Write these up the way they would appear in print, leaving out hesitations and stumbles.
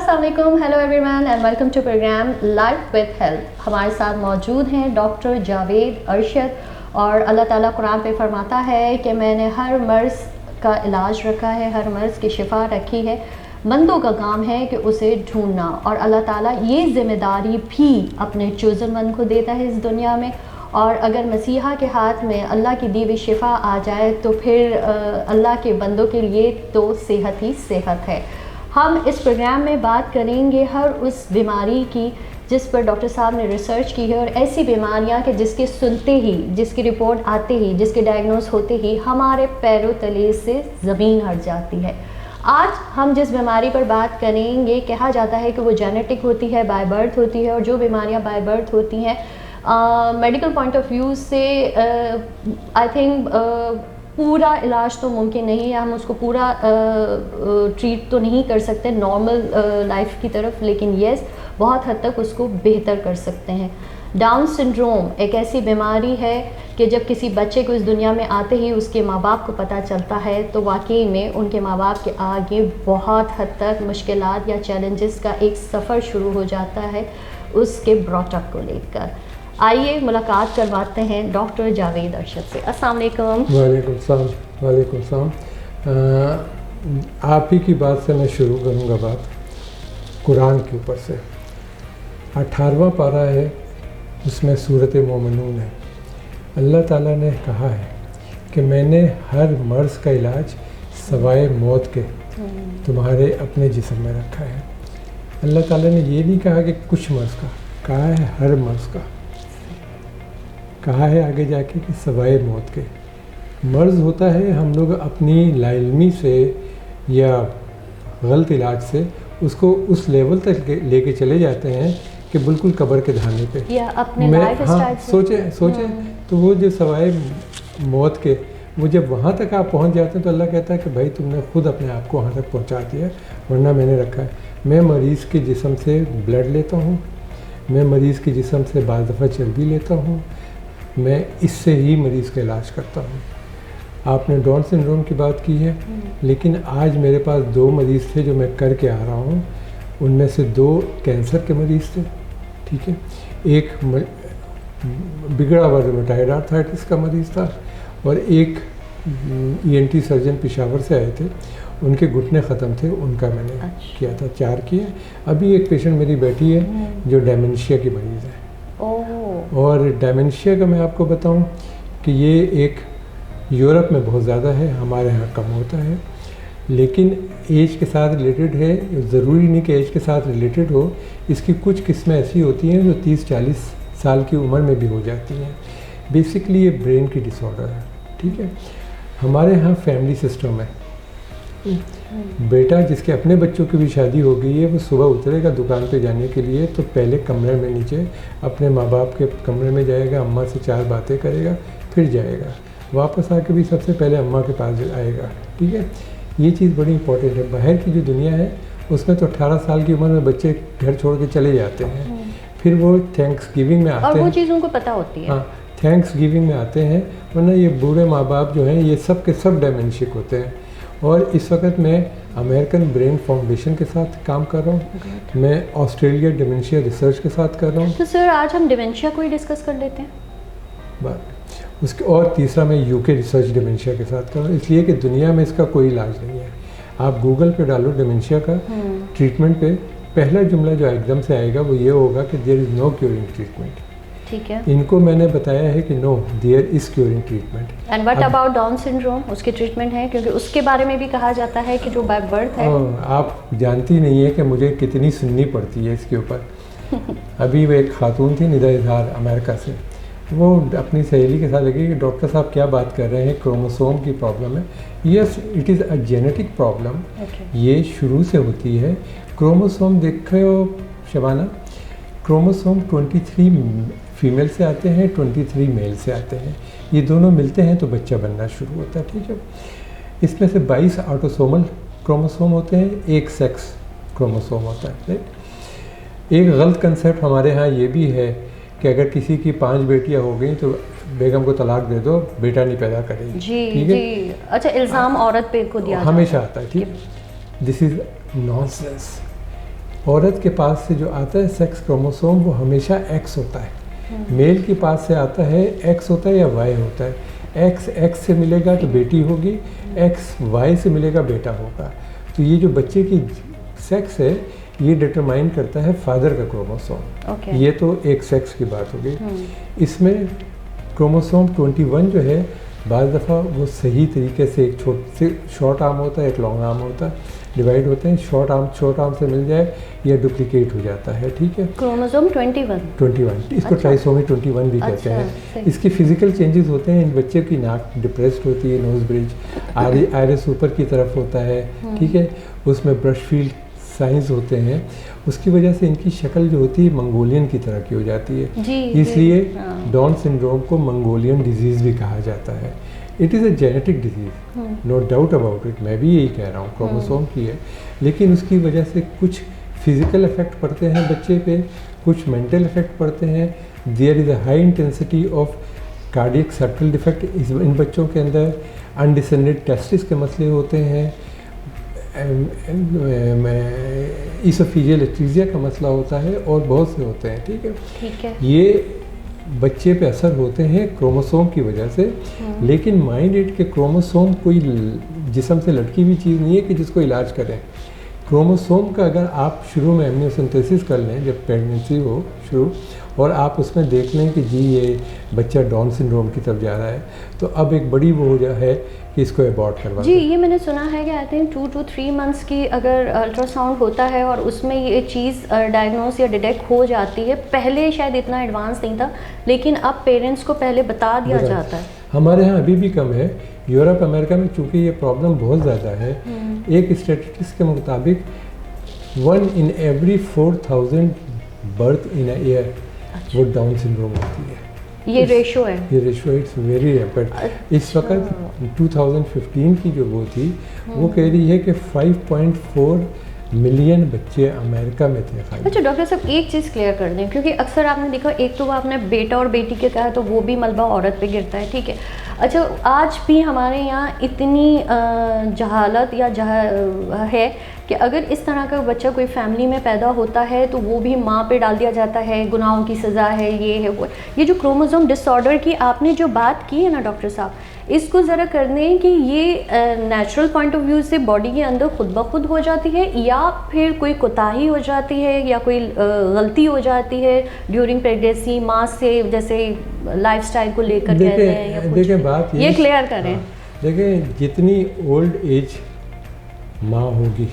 अस्सलाम वालेकुम, hello everyone and welcome to program life with health. हमारे साथ मौजूद हैं डॉक्टर जावेद अरशद और अल्लाह ताला कुरान पे फरमाता है कि मैंने हर मर्ज़ का इलाज रखा है, हर मर्ज़ की शिफा रखी है, बंदों का काम है कि उसे ढूंढना। और अल्लाह ताला ये ज़िम्मेदारी भी अपने चूज़न बंद को देता है इस दुनिया में। और अगर मसीहा के हाथ में अल्लाह की दी हुई शिफा आ जाए तो फिर अल्लाह के बंदों के लिए तो सेहत ही सेहत है। हम इस प्रोग्राम में बात करेंगे हर उस बीमारी की जिस पर डॉक्टर साहब ने रिसर्च की है, और ऐसी बीमारियां कि जिसके सुनते ही, जिसकी रिपोर्ट आते ही, जिसके डायग्नोस होते ही हमारे पैरों तले से ज़मीन हट जाती है। आज हम जिस बीमारी पर बात करेंगे, कहा जाता है कि वो जेनेटिक होती है, बाय बर्थ होती है, और जो बीमारियां बाय बर्थ होती हैं मेडिकल पॉइंट ऑफ व्यू से आई थिंक पूरा इलाज तो मुमकिन नहीं है, हम उसको पूरा ट्रीट तो नहीं कर सकते नॉर्मल लाइफ की तरफ, लेकिन येस बहुत हद तक उसको बेहतर कर सकते हैं। डाउन सिंड्रोम एक ऐसी बीमारी है कि जब किसी बच्चे को इस दुनिया में आते ही उसके माँ बाप को पता चलता है तो वाकई में उनके माँ बाप के आगे बहुत हद तक मुश्किलात या चैलेंजेस का एक सफ़र शुरू हो जाता है उसके ब्रॉटअप को लेकर। आइए मुलाकात करवाते हैं डॉक्टर जावेद अरशद से। अस्सलाम वालेकुम। वालेकुम सलाम। आप ही की बात से मैं शुरू करूँगा बात कुरान के ऊपर से। 18वां पारा है, उसमें सूरत मोमिनून है। अल्लाह ताला ने कहा है कि मैंने हर मर्ज़ का इलाज सवाए मौत के तुम्हारे अपने जिस्म में रखा है। अल्लाह ताला ने ये नहीं कहा कि कुछ मर्ज़ का, कहा है हर मर्ज़ का। कहा है आगे जाके कि सवाए मौत के। मर्ज़ होता है हम लोग अपनी लाइल्मी से या गलत इलाज से उसको उस लेवल तक लेके चले जाते हैं कि बिल्कुल कब्र के धाने पे या अपने लाइफ स्टाइल से सोचे तो वो जो सवाए मौत के, वो जब वहाँ तक आप पहुँच जाते हैं तो अल्लाह कहता है कि भाई तुमने खुद अपने आप को वहाँ तक पहुँचा दिया, वरना मैंने रखा है। मैं मरीज़ के जिस्म से ब्लड लेता हूँ, मैं मरीज़ के जिस्म से बाज़ दफ़ा चर्बी लेता हूँ, मैं इससे ही मरीज़ का इलाज करता हूँ। आपने डाउन सिंड्रोम की बात की है, लेकिन आज मेरे पास 2 मरीज़ थे जो मैं करके आ रहा हूँ। उनमें से 2 कैंसर के मरीज़ थे, ठीक है। एक बिगड़ा हुआ रूमेटॉइड आर्थराइटिस का मरीज़ था, और एक ENT सर्जन पेशावर से आए थे, उनके घुटने ख़त्म थे, उनका मैंने किया था, 4 किए। अभी एक पेशेंट मेरी बैठी है जो डेमेंशिया की मरीज़ है। और डेमेंशिया का मैं आपको बताऊं कि ये एक यूरोप में बहुत ज़्यादा है, हमारे यहाँ कम होता है, लेकिन एज के साथ रिलेटेड है। ज़रूरी नहीं कि एज के साथ रिलेटेड हो, इसकी कुछ किस्में ऐसी होती हैं जो 30-40 साल की उम्र में भी हो जाती हैं। बेसिकली ये ब्रेन की डिसऑर्डर है, ठीक है। हमारे यहाँ फैमिली सिस्टम है, बेटा जिसके अपने बच्चों की भी शादी हो गई है, वो सुबह उतरेगा दुकान पे जाने के लिए तो पहले कमरे में नीचे अपने माँ बाप के कमरे में जाएगा, अम्मा से 4 बातें करेगा, फिर जाएगा, वापस आके भी सबसे पहले अम्मा के पास आएगा, ठीक है। ये चीज़ बड़ी इंपॉर्टेंट है। बाहर की जो दुनिया है उसमें तो 18 साल की उम्र में बच्चे घर छोड़ के चले जाते हैं, फिर वो थैंक्स गिविंग में आते हैं, और वो चीज़ उनको पता होती है। हाँ, थैंक्स गिविंग में आते हैं, वरना ये बूढ़े माँ बाप जो हैं ये सब के सब डेमेंशिक होते हैं। और इस वक्त मैं अमेरिकन ब्रेन फाउंडेशन के साथ काम कर रहा हूँ, मैं ऑस्ट्रेलिया डिमेंशिया रिसर्च के साथ कर रहा हूँ। तो सर आज हम डिमेंशिया को ही डिस्कस कर लेते हैं बात उसके, और तीसरा मैं UK रिसर्च डिमेंशिया के साथ कर रहा हूँ, इसलिए कि दुनिया में इसका कोई इलाज नहीं है। आप गूगल पे डालो डिमेंशिया का ट्रीटमेंट पे, पहला जुमला जो एकदम से आएगा वो ये होगा कि there is no curing treatment. ठीक है। इनको मैंने बताया है कि no, there is curing treatment. And what about Down syndrome, उसकी ट्रीटमेंट है? क्योंकि उसके बारे में भी कहा जाता है कि जो बाय बर्थ है। आप जानती नहीं है कि मुझे कितनी सुननी पड़ती है इसके ऊपर। अभी वो एक खातून थी निदा इजहार अमेरिका से, वो अपनी सहेली के साथ लगी कि डॉक्टर साहब क्या बात कर रहे हैं, क्रोमोसोम की प्रॉब्लम है। Yes, it is a genetic problem, ये शुरू से होती है। क्रोमोसोम देखो शबाना, क्रोमोसोम 23 फीमेल से आते हैं, 23 मेल से आते हैं, ये दोनों मिलते हैं तो बच्चा बनना शुरू होता है, ठीक है। इसमें से 22 ऑटोसोमल क्रोमोसोम होते हैं, 1 सेक्स क्रोमोसोम होता है, राइट। एक गलत कंसेप्ट हमारे यहाँ ये भी है कि अगर किसी की 5 बेटियाँ हो गई तो बेगम को तलाक दे दो, बेटा नहीं पैदा करेगी, ठीक है। अच्छा, इल्ज़ाम औरत पे को दिया हमेशा आता है, ठीक है। This is nonsense. औरत के पास से जो आता है सेक्स क्रोमोसोम वो हमेशा एक्स होता है, मेल के पास से आता है एक्स होता है या वाई होता है। एक्स से मिलेगा तो बेटी होगी, एक्स वाई से मिलेगा बेटा होगा। तो ये जो बच्चे की सेक्स है ये डिटरमाइन करता है फादर का क्रोमोसोम। ये तो एक सेक्स की बात हो गई। इसमें क्रोमोसोम 21 जो है बाज़ दफ़ा वो सही तरीके से एक शॉर्ट आर्म होता है, एक लॉन्ग आर्म होता है, डिवाइड होते हैं। शॉर्ट आर्म से मिल जाए या डुप्लीकेट हो जाता है, ठीक है। क्रोमोसोम 21 इसको ट्राइसोमी 21 भी कहते हैं। इसके फिजिकल चेंजेस होते हैं। इन बच्चे की नाक डिप्रेस्ड होती है, नोज ब्रिज, आयरिस ऊपर की तरफ होता है, ठीक है। उसमें ब्रश फील्ड साइंस होते हैं, उसकी वजह से इनकी शक्ल जो होती है मंगोलियन की तरह की हो जाती है। इसलिए डाउन सिंड्रोम को मंगोलियन डिजीज़ भी कहा जाता है। It is a genetic disease, no doubt about it. मैं भी यही कह रहा हूँ, क्रोमोसोम की है, लेकिन उसकी वजह से कुछ फिज़िकल इफ़ेक्ट पड़ते हैं बच्चे पे, कुछ मेंटल इफ़ेक्ट पड़ते हैं। There is a high intensity of cardiac circle defect in बच्चों के अंदर। अनडिसेंडेड टेस्टिस के मसले होते हैं, इसोफेजियल एट्रीजिया का मसला होता है और बहुत से होते हैं, ठीक है। ये बच्चे पे असर होते हैं क्रोमोसोम की वजह से। लेकिन माइंड इट के क्रोमोसोम कोई जिस्म से लटकी हुई चीज़ नहीं है कि जिसको इलाज करें। क्रोमोसोम का अगर आप शुरू में एमनियोसिंथेसिस कर लें, जब प्रेगनेंसी हो शुरू, और आप उसमें देख लें कि जी ये बच्चा डाउन सिंड्रोम की तरफ जा रहा है, तो अब एक बड़ी वो है कि इसको अबॉर्ट करवा जी। ये मैंने सुना है कि आई थिंक 2 to 3 मंथ्स की अगर अल्ट्रासाउंड होता है और उसमें ये चीज़ डायग्नोस या डिटेक्ट हो जाती है। पहले शायद इतना एडवांस नहीं था, लेकिन अब पेरेंट्स को पहले बता दिया जाता है। हमारे यहाँ अभी भी कम है। यूरोप अमेरिका में चूँकि ये प्रॉब्लम बहुत ज़्यादा है, एक स्टैटिस्टिक्स के मुताबिक 1 in every 4,000 birth in a year वो डाउन सिंड्रोम होती है। ये रेशो है, ये रेशो इट्स वेरी रैपिड। इस वक्त 2015 की जो वो थी वो कह रही है कि 5.4 मिलियन बच्चे अमेरिका में थे। अच्छा डॉक्टर साहब, एक चीज़ क्लियर कर दें, क्योंकि अक्सर आपने देखा, एक तो वो आपने बेटा और बेटी के कहा तो वो भी मलबा औरत पे गिरता है, ठीक है। अच्छा, आज भी हमारे यहाँ इतनी जहालत है कि अगर इस तरह का बच्चा कोई फैमिली में पैदा होता है तो वो भी माँ पे डाल दिया जाता है, गुनाहों की सज़ा है, ये है वो। ये जो क्रोमोसोम डिसऑर्डर की आपने जो बात की है ना डॉक्टर साहब, इसको ज़रा कर दें कि ये नेचुरल पॉइंट ऑफ व्यू से बॉडी के अंदर खुद ब खुद हो जाती है या फिर कोई कोताही हो जाती है या कोई गलती हो जाती है ड्यूरिंग प्रेगनेंसी, माँ से जैसे लाइफस्टाइल को लेकर कहते हैं या कुछ? देखिए बात ये क्लियर करें। देखिए जितनी ओल्ड एज माँ होगी,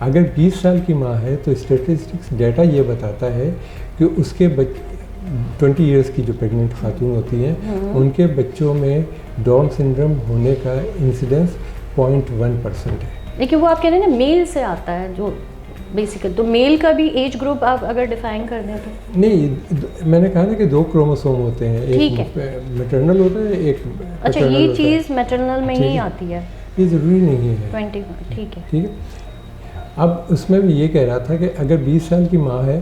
अगर 20 साल की माँ है तो स्टैटिस्टिक्स डेटा ये बताता है कि उसके 20 इयर्स की जो प्रेग्नेंट खातून होती हैं उनके बच्चों में डाउन सिंड्रोम होने का इंसिडेंस 0.1% है। लेकिन वो आप कह रहे हैं ना मेल से आता है जो बेसिकली, तो मेल का भी एज ग्रुप आप अगर डिफाइन कर दें तो? नहीं, मैंने कहा ना कि 2 क्रोमोसोम होते हैं, एक मैटरनल होता है, एक अच्छा ये चीज़ मैटरनल में ही आती है, ये ज़रूरी नहीं है। 21 ठीक है। अब उसमें भी ये कह रहा था कि अगर 20 साल की माँ है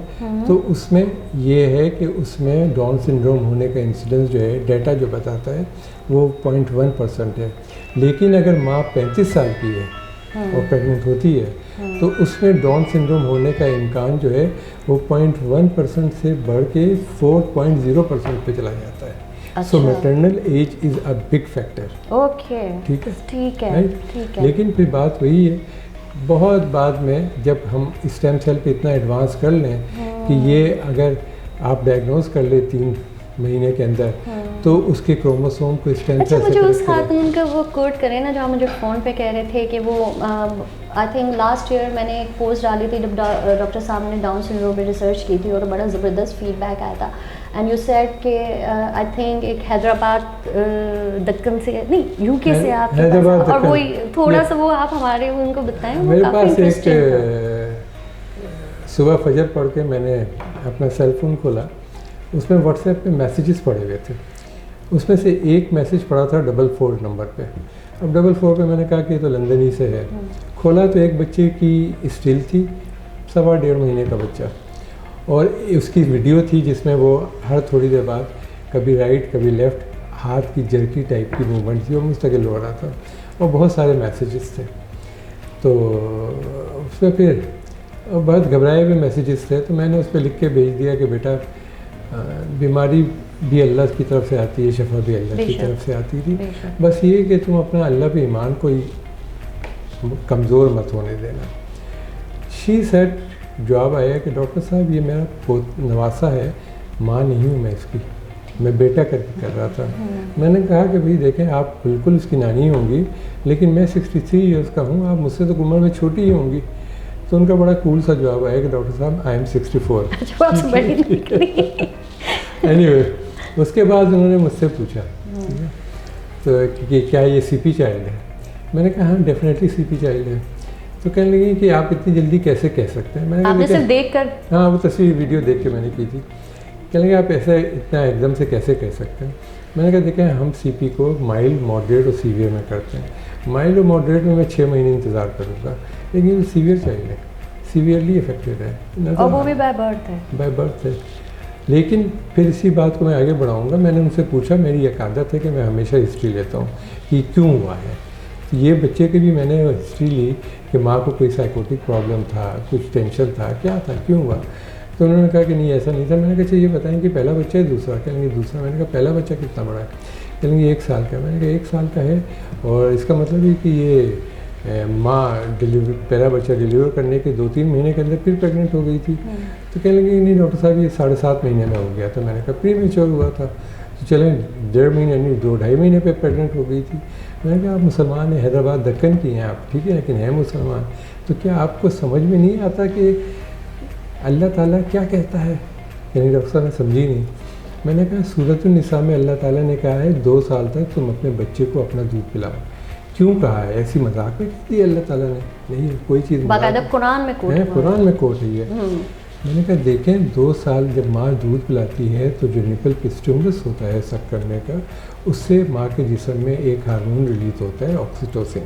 तो उसमें ये है कि उसमें डाउन सिंड्रोम होने का इंसिडेंस जो है डेटा जो बताता है वो 0.1% है। लेकिन अगर माँ 35 साल की है और प्रेग्नेंट होती है तो उसमें डाउन सिंड्रोम होने का इम्कान जो है वो 0.1% से बढ़ के 4.0% पे चला जाता है। So maternal age is a big factor. Okay, ठीक है। लेकिन फिर बात वही है, बहुत बाद में जब हम स्टेम सेल पे इतना एडवांस कर लें कि ये अगर आप डायग्नोज कर ले 3 महीने के अंदर तो उसके क्रोमोसोम को स्टेम सेल। अच्छा मुझे उस खातून का वो कोट करें ना जो आप मुझे फ़ोन पे कह रहे थे कि वो आई थिंक लास्ट ईयर मैंने एक पोस्ट डाली थी जब डॉक्टर साहब ने डाउन सिंड्रोम पे रिसर्च की थी और बड़ा ज़बरदस्त फीडबैक आया था। एंड यू सेड के आई थिंक एक हैदराबाद दक्कन से नहीं यूके से आप और वो थोड़ा सा वो आप हमारे उनको बताएं। मेरे पास एक सुबह फजर पढ़ के मैंने अपना सेल फ़ोन खोला, उसमें व्हाट्सएप पे मैसेजेस पड़े हुए थे। उसमें से एक मैसेज पड़ा था 44 नंबर पे। अब 44 पे मैंने कहा कि ये तो लंदन ही से है। खोला तो एक बच्चे की स्टिल थी, 1.5 महीने का बच्चा, और उसकी वीडियो थी जिसमें वो हर थोड़ी देर बाद कभी राइट कभी लेफ़्ट हाथ की जर्की टाइप की मूवमेंट थी, वो मुस्तकिल हो रहा था और बहुत सारे मैसेजेस थे। तो उसमें फिर और बहुत घबराए हुए मैसेजेस थे, तो मैंने उस पर लिख के भेज दिया कि बेटा बीमारी भी अल्लाह की तरफ से आती है, शफा भी अल्लाह की तरफ से आती थी, बस ये कि तुम अपना अल्लाह पे ईमान को कमज़ोर मत होने देना। शी सेड, जवाब आया कि डॉक्टर साहब ये मेरा नवासा है, माँ नहीं हूँ मैं इसकी, मैं बेटा करके कर रहा था। मैंने कहा कि भाई देखें, आप बिल्कुल इसकी नानी होंगी, लेकिन मैं 63 ईयर्स का हूँ, आप मुझसे तो उम्र में छोटी ही होंगी। तो उनका बड़ा कूल सा जवाब आया कि डॉक्टर साहब आई एम 64। एनीवे, उसके बाद उन्होंने मुझसे पूछा तो कि क्या ये सीपी चाइल्ड है। मैंने कहा हाँ डेफिनेटली सीपी चाइल्ड है। तो कहने लगी कि आप इतनी जल्दी कैसे कह सकते हैं। मैंने आपने सिर्फ देख कर, हाँ वो तस्वीर वीडियो देख के मैंने की थी। कहने लगे आप ऐसे इतना एकदम से कैसे कह सकते हैं। मैंने कहा देखें, हम सीपी को माइल्ड, मॉडरेट और सीवियर में करते हैं। माइल्ड और मॉडरेट में मैं 6 महीने इंतज़ार करूँगा, लेकिन ये सीवियर चाइल्ड है, सीवियरली अफेक्टेड है, और वो भी बाय बर्थ है। बाय बर्थ है। लेकिन फिर इसी बात को मैं आगे बढ़ाऊँगा। मैंने उनसे पूछा, मेरी एक आदत है कि मैं हमेशा हिस्ट्री लेता हूँ कि क्यों हुआ है। तो ये बच्चे की भी मैंने हिस्ट्री ली कि माँ को कोई साइकोटिक प्रॉब्लम था, कुछ टेंशन था, क्या था, क्यों हुआ। तो उन्होंने कहा कि नहीं ऐसा नहीं था। मैंने कहा अच्छा ये बताएं कि पहला बच्चा है दूसरा। कहेंगे दूसरा। मैंने कहा पहला बच्चा कितना बड़ा है। कहेंगे 1 साल का। मैंने कहा 1 साल का है, और इसका मतलब है कि ये माँ डिलीवर, पहला बच्चा डिलीवर करने के 2-3 महीने के अंदर फिर प्रेग्नेंट हो गई थी। तो कहने लगे नहीं डॉक्टर साहब ये 7.5 महीने में हो गया था। मैंने कहा प्री मैच्योर हुआ था। तो चलें 1.5 महीने यानी 2-2.5 महीने पे प्रेग्नेंट हो गई थी। मैंने कहा आप मुसलमान हैं, हैदराबाद दक्कन की हैं आप, ठीक है, लेकिन हैं मुसलमान, तो क्या आपको समझ में नहीं आता कि अल्लाह ताला क्या कहता है। यानी डॉक्टर साहब ने समझी नहीं। मैंने कहा सूरतुन निसा में अल्लाह ताला ने कहा है 2 साल तक तुम अपने बच्चे को अपना दूध पिलाओ। क्यों कहा है, ऐसी मजाक में कह दी अल्लाह ताला ने, नहीं कोई चीज़ बाकायदा कुरान में कोट है, कुरान में कोट है। मैंने कहा देखें 2 साल जब माँ दूध पिलाती है तो जो निपल पे स्टिमुलस होता है सक करने का, उससे माँ के जिस्म में एक हार्मोन रिलीज होता है ऑक्सीटोसिन।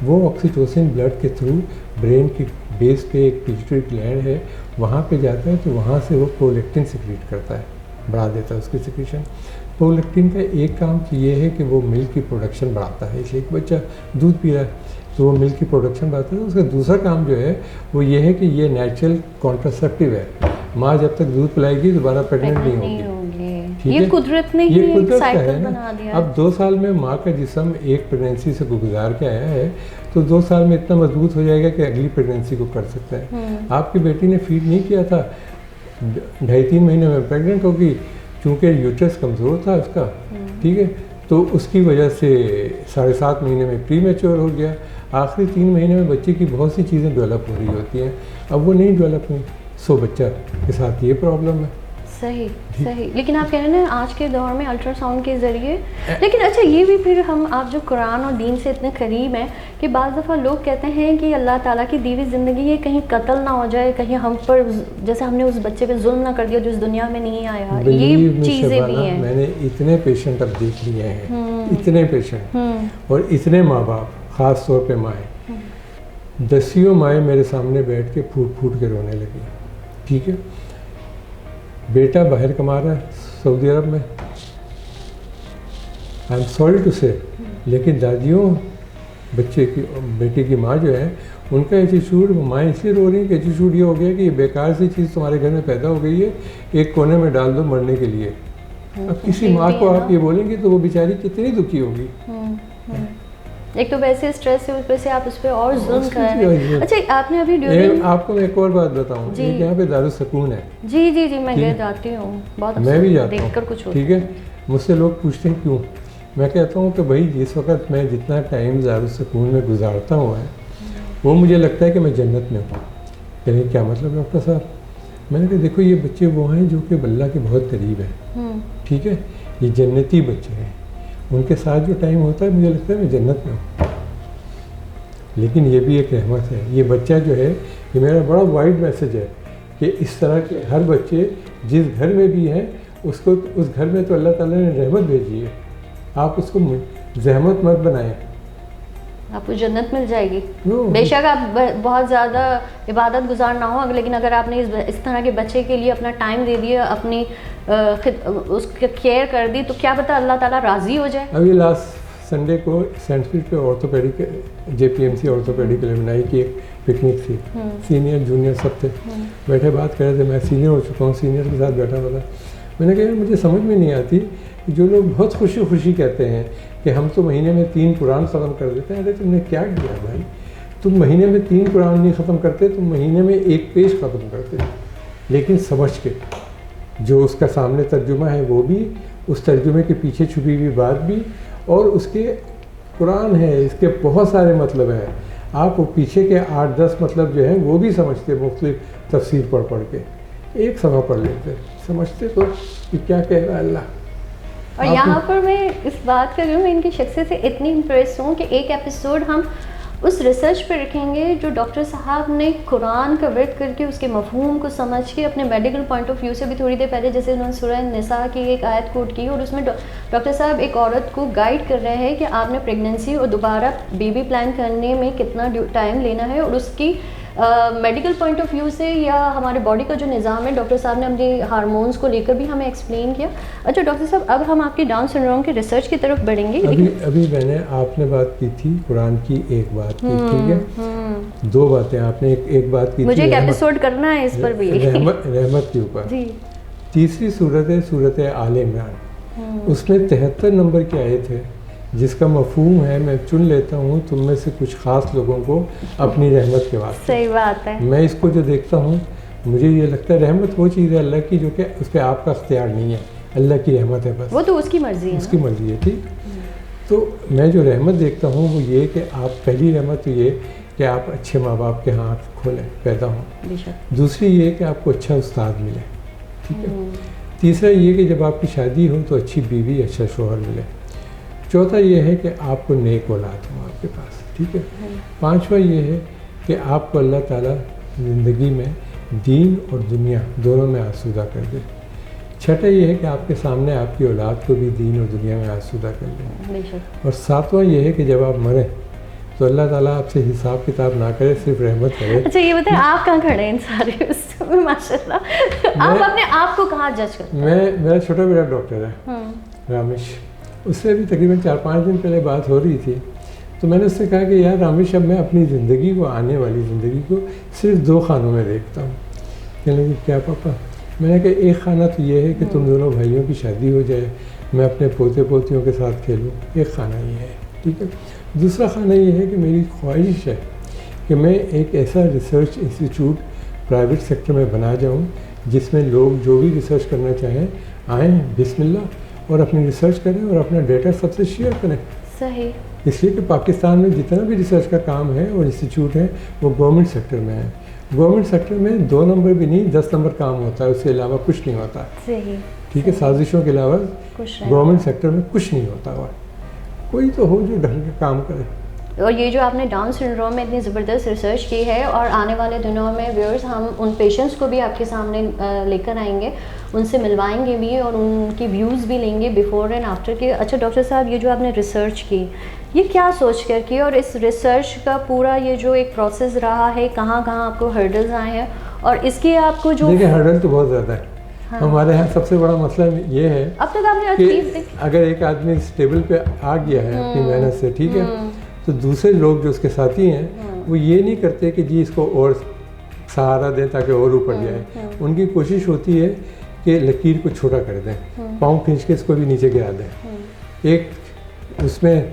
वो ऑक्सीटोसिन ब्लड के थ्रू ब्रेन की बेस पे एक पिट्यूटरी ग्लैंड है, वहाँ पे जाता है, तो वहाँ से वो प्रोलैक्टिन सिक्रीट करता है, बढ़ा देता है उसकी सिक्रीशन। प्रोलैक्टिन का एक काम ये है कि वो मिल्क की प्रोडक्शन बढ़ाता है, इसलिए एक बच्चा दूध पी रहा है तो वो मिल्क की प्रोडक्शन बढ़ाता है। उसका दूसरा काम जो है वो ये है कि ये नेचुरल कॉन्ट्रासेप्टिव है। माँ जब तक दूध पिलाएगी दोबारा प्रेग्नेंट नहीं होगी। ये कुदरत ने ही एक साइकिल बना दिया। अब 2 साल में माँ का जिस्म एक प्रेगनेंसी से गुजार के आया है, तो 2 साल में इतना मजबूत हो जाएगा कि अगली प्रेगनेंसी को कर सकता है। आपकी बेटी ने फीड नहीं किया था, 2.5-3 महीने में प्रेग्नेंट होगी, चूँकि यूट्रस कमज़ोर था उसका, ठीक है, तो उसकी वजह से 7.5 महीने में प्री मैच्योर हो गया। आखिरी 3 महीने में बच्चे की बहुत सी चीज़ें डेवलप हो रही होती हैं, अब वो नहीं डेवलप हुई, सो बच्चा के साथ ये प्रॉब्लम है। सही सही। लेकिन आप कह रहे हैं आज के दौर में अल्ट्रासाउंड के ज़रिए, लेकिन अच्छा ये भी फिर हम, आप जो कुरान और दीन से इतने करीब हैं कि बाज़ दफ़ा लोग कहते हैं कि अल्लाह ताला की दी हुई ज़िंदगी है, कहीं कत्ल ना हो जाए, कहीं हम पर जैसे हमने उस बच्चे पे जुल्म ना कर दिया जो इस दुनिया में नहीं आया, ये चीज़ें भी हैं। मैंने इतने पेशेंट अब देख लिए हैं, इतने पेशेंट, और इतने माँ बाप, ख़ास तौर पे माएँ, 10 माएँ मेरे सामने बैठ के फूट फूट के रोने लगी। ठीक है, बेटा बाहर कमा रहा है सऊदी अरब में, आई एम सॉरी टू से, लेकिन दादियों बेटे की माँ जो है उनका एटीट्यूड, माँ इसलिए रो रही है कि एटीट्यूड ये हो गया कि ये बेकार सी चीज़ तुम्हारे घर में पैदा हो गई है, एक कोने में डाल दो मरने के लिए। अब किसी माँ को आप ये बोलेंगे तो वो बेचारी कितनी दुखी होगी। एक तो वैसे स्ट्रेस से ऊपर से आप उस पर और जुल्म कर रहे हैं। अच्छा आपने अभी ड्यूरिंग, आपको मैं एक और बात बताऊं, एक यहाँ पे दारुल सुकून है। जी जी जी, मैं जाती हूँ, बहुत मैं भी जाता देखकर कुछ हूँ। ठीक है, मुझसे लोग पूछते हैं क्यों, मैं कहता हूँ कि भाई जिस वक्त मैं जितना टाइम दारुल सुकून में गुजारता हूँ वो मुझे लगता है कि मैं जन्नत में हूँ। यानी क्या मतलब डॉक्टर साहब? मैंने कहा देखो ये बच्चे वो हैं जो कि अल्लाह के बहुत करीब हैं, ठीक है, ये जन्नती बच्चे हैं, उनके साथ जो टाइम होता है मुझे लगता है मैं जन्नत में हूँ। लेकिन ये भी एक रहमत है, ये बच्चा जो है, ये मेरा बड़ा वाइड मैसेज है कि इस तरह के हर बच्चे जिस घर में भी हैं उसको, उस घर में तो अल्लाह ताला ने रहमत भेजी है, आप उसको जहमत मत बनाएं, आपको जन्नत मिल जाएगी। बेशक आप बहुत ज़्यादा इबादत गुजार ना हो, लेकिन अगर आपने इस तरह के बच्चे के लिए अपना टाइम दे दिया, अपनी उसकी केयर कर दी, तो क्या पता अल्लाह ताला राज़ी हो जाए। अभी लास्ट संडे को सेंट स्ट्रीट पे ऑर्थोपेडिक JPMC ऑर्थोपेडिक एलुमनाई की एक पिकनिक थी। सीनियर जूनियर सब थे, बैठे बात कर रहे थे। मैं सीनियर हो चुका हूँ, सीनियर के साथ बैठा हुआ था। मैंने कहा मुझे समझ में नहीं आती कि जो लोग बहुत खुशी खुशी कहते हैं कि हम तो महीने में 3 कुरान ख़त्म कर देते हैं। अरे तुमने क्या किया भाई, तुम महीने में 3 कुरान नहीं ख़त्म करते, तुम महीने में 1 पेज ख़त्म करते, लेकिन समझ के। जो उसका सामने तर्जुमा है वो भी, उस तर्जुमे के पीछे छुपी हुई बात भी, और उसके कुरान है, इसके बहुत सारे मतलब हैं। आप वो पीछे के 8-10 मतलब जो हैं वो भी समझते, मुख्तलिफ तफसीर पढ़ के एक सफ़ा पढ़ लेते, समझते तो कि क्या कह रहा है अल्लाह। और यहाँ पर मैं इस बात कर रही हूँ, मैं इनकी शख्सियत से इतनी इम्प्रेस हूँ कि एक एपिसोड हम उस रिसर्च पे रखेंगे जो डॉक्टर साहब ने कुरान का वर्ड करके उसके मफहूम को समझ के अपने मेडिकल पॉइंट ऑफ व्यू से भी थोड़ी देर पहले जैसे उन्होंने सूरह निसा की एक आयत कोट की, और उसमें डॉक्टर साहब एक औरत को गाइड कर रहे हैं कि आपने प्रेगनेंसी और दोबारा बेबी प्लान करने में कितना टाइम लेना है, और उसकी मेडिकल पॉइंट ऑफ व्यू से या हमारे बॉडी का जो निज़ाम है, डॉक्टर साहब ने अपने हार्मोन्स को लेकर भी हमें एक्सप्लेन किया। अच्छा डॉक्टर साहब, अब हम आपके डाउन सिंड्रोम के रिसर्च की तरफ बढ़ेंगे। अभी मैंने आपने बात की थी कुरान की, एक बात की, ठीक है, 2 बातें आपने एक बात की, मुझे एक एपिसोड करना है इस पर भी, रहमत के ऊपर। तीसरी सूरत है सूरत आल इमरान, उसमें 73 नंबर के आए थे, जिसका मफहूम है, मैं चुन लेता हूँ तुम में से कुछ ख़ास लोगों को अपनी रहमत के वास्ते। सही बात है। मैं इसको जो देखता हूँ मुझे ये लगता है रहमत वो चीज़ है अल्लाह की जो कि उस पर आपका इख्तियार नहीं है, अल्लाह की रहमत है बस, वो तो उसकी मर्ज़ी है, उसकी मर्ज़ी है, ठीक। तो मैं जो रहमत देखता हूँ वो ये कि आप, पहली रहमत तो ये कि आप अच्छे माँ बाप के हाथ खोलें, पैदा हों। दूसरी ये कि आपको अच्छा उस्ताद मिले, ठीक है। तीसरा ये कि जब आपकी शादी हो तो अच्छी बीवी, अच्छा शोहर मिले। चौथा ये है कि आपको नेक औलाद हो आपके पास, ठीक है। 5वां ये है कि आपको अल्लाह ताला ज़िंदगी में दीन और दुनिया दोनों में आसूदा कर दे। 6वां ये है कि आपके सामने आपकी औलाद को भी दीन और दुनिया में आसूदा कर दे। और 7वां ये है कि जब आप मरें तो अल्लाह ताला आपसे हिसाब किताब ना करे, सिर्फ रहमत करे। अच्छा ये बताएं, आप कहाँ खड़े हैं इन सारे उसमें, माशाल्लाह आप अपने आप को कहाँ जज करते हैं? मेरा छोटा बेटा डॉक्टर है रामेश, उससे अभी तकरीबन 4-5 दिन पहले बात हो रही थी, तो मैंने उससे कहा कि यार रामेश, अब मैं अपनी ज़िंदगी को, आने वाली ज़िंदगी को सिर्फ 2 खानों में देखता हूँ। कहने लगी क्या पापा? मैंने कहा एक खाना तो ये है कि तुम दोनों भाइयों की शादी हो जाए, मैं अपने पोते पोतियों के साथ खेलूँ, एक खाना ये है, ठीक है। दूसरा खाना ये है कि मेरी ख्वाहिश है कि मैं एक ऐसा रिसर्च इंस्टीट्यूट प्राइवेट सेक्टर में बना जाऊँ जिसमें लोग जो भी रिसर्च करना चाहें आएँ बिस्मिल्लाह और अपनी रिसर्च करें और अपना डेटा सबसे शेयर करें। सही। इसलिए कि पाकिस्तान में जितना भी रिसर्च का काम है और इंस्टीट्यूट है वो गवर्नमेंट सेक्टर में है। गवर्नमेंट सेक्टर में 2 नंबर भी नहीं 10 नंबर काम होता है, उसके अलावा कुछ नहीं होता। सही। ठीक है, साजिशों के अलावा गवर्नमेंट सेक्टर में कुछ नहीं होता। और कोई तो हो जो ढंग का काम करे। और ये जो आपने डाउन सिंड्रोम में इतनी ज़बरदस्त रिसर्च की है, और आने वाले दिनों में व्यूअर्स हम उन पेशेंट्स को भी आपके सामने लेकर आएंगे, उनसे मिलवाएंगे भी और उनकी व्यूज़ भी लेंगे बिफ़ोर एंड आफ्टर के। अच्छा डॉक्टर साहब, ये जो आपने रिसर्च की, ये क्या सोच कर की, और इस रिसर्च का पूरा ये जो एक प्रोसेस रहा है, कहाँ कहाँ आपको हर्डल्स आए हैं, और इसके आपको जो देखिए हर्डल तो बहुत ज़्यादा है। हाँ। हमारे यहाँ सबसे बड़ा मसला ये है अब तक आपने कि अगर एक आदमी इस टेबल पे आ गया है अपनी मेहनत से, ठीक है, तो दूसरे लोग जो उसके साथी हैं वो ये नहीं करते कि जी इसको और सहारा दें ताकि और ऊपर जाए। उनकी कोशिश होती है कि लकीर को छोटा कर दें, पाँव खींच के इसको भी नीचे गिरा दें। एक उसमें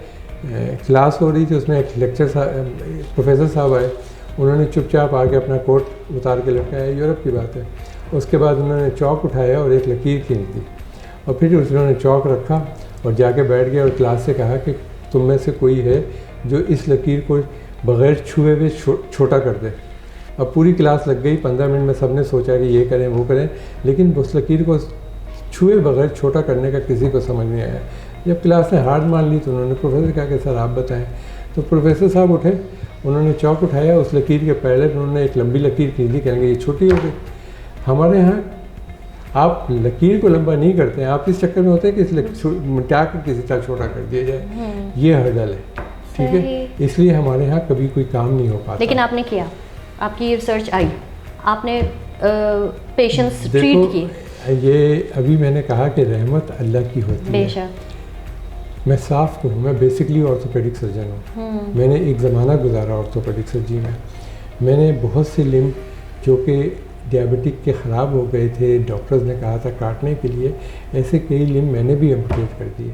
क्लास हो रही थी, उसमें एक लेक्चर प्रोफेसर साहब आए, उन्होंने चुपचाप आके अपना कोट उतार के लटकाया, यूरोप की बात है। उसके बाद उन्होंने चौक उठाया और एक लकीर खींच दी, और फिर उन्होंने चौक रखा और जाके बैठ गया और क्लास से कहा कि तुम में से कोई है जो इस लकीर को बग़ैर छुए हुए छोटा कर दे। अब पूरी क्लास लग गई, 15 मिनट में सबने सोचा कि ये करें वो करें, लेकिन उस लकीर को छुए बग़ैर छोटा करने का किसी को समझ नहीं आया। जब क्लास ने हार मान ली तो उन्होंने प्रोफेसर कहा कि सर आप बताएं। तो प्रोफेसर साहब उठे, उन्होंने चौक उठाया, उस लकीर के पहले उन्होंने एक लंबी लकीर खींच दी, कहेंगे ये छोटी हो गई। हमारे यहाँ आप लकीर को लंबा नहीं करते हैं, आप इस चक्कर में होते हैं कि इस मिटा के किसी तरह छोटा कर दिया जाए, ये हर्डल है। ठीक है, इसलिए हमारे यहाँ कभी कोई काम नहीं हो पाता। लेकिन आपने किया, आपकी रिसर्च आई, आपने पेशेंट्स ट्रीट किए। ये अभी मैंने कहा कि रहमत अल्लाह की होती है। मैं साफ हूँ, मैं बेसिकली ऑर्थोपेडिक सर्जन हूँ। मैंने एक ज़माना गुजारा ऑर्थोपेडिक सर्जरी में। मैंने बहुत से लिम्ब जो कि डायबिटिक के ख़राब हो गए थे, डॉक्टर्स ने कहा था काटने के लिए, ऐसे कई लिम्ब मैंने भी एम्पुटेट कर दिए।